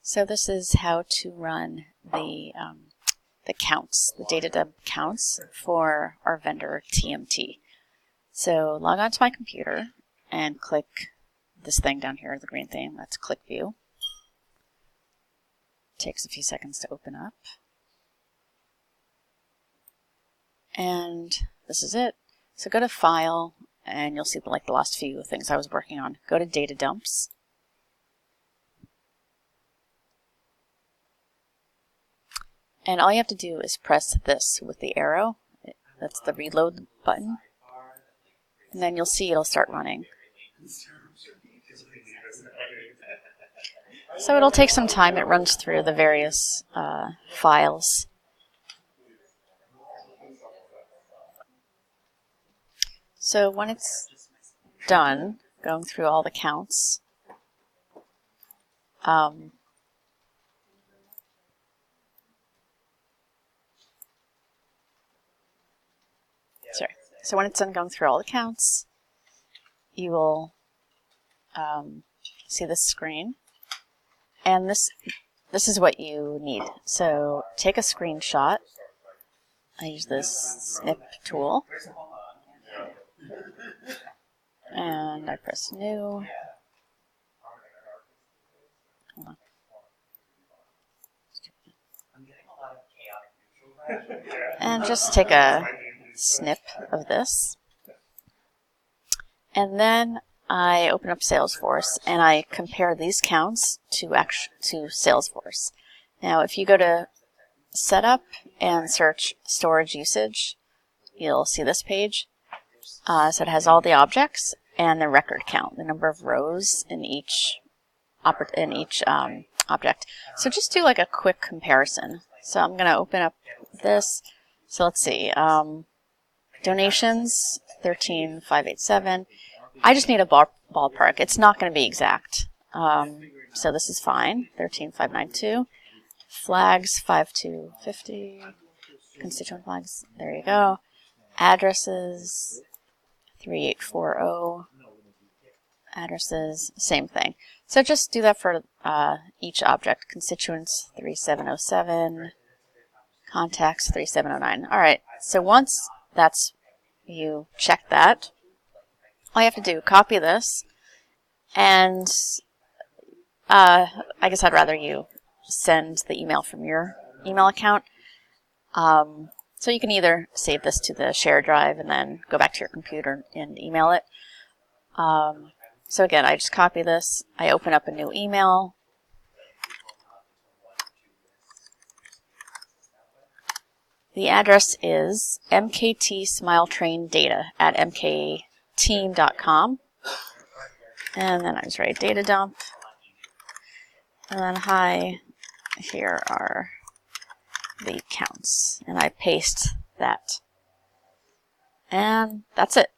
So this is how to run the counts, the data dump counts for our vendor TMT. So log on to my computer and click this thing down here, the green thing. That's click view. Takes a few seconds to open up. And this is it. So go to File, and you'll see the last few things I was working on. Go to Data Dumps. And all you have to do is press this with the arrow. That's the reload button. And then you'll see it'll start running. So it'll take some time. It runs through the various files. So when it's done going through all the counts, so when it's done going through all the counts, you will see this screen, and this is what you need. So take a screenshot. I use this snip tool, and I press new. Hold on. And just take a snip of this. And then I open up Salesforce and I compare these counts to Salesforce. Now, if you go to Setup and search Storage Usage, you'll see this page. So it has all the objects and the record count, the number of rows in each object. So just do like a quick comparison. So I'm going to open up this. So let's see. Donations, 13,587. I just need a ballpark. It's not going to be exact. So this is fine. 13,592. Flags, 5,250. Constituent flags. There you go. Addresses, 3840. Addresses, same thing. So just do that for each object. Constituents, 3707. Contacts, 3709. All right. So once you check that, all you have to do, copy this, and I guess I'd rather you send the email from your email account. So you can either save this to the share drive and then go back to your computer and email it. So again, I just copy this, I open up a new email. The address is mktsmiletraindata@mkteam.com. And then I just write data dump. And then hi, here are the counts. And I paste that. And that's it.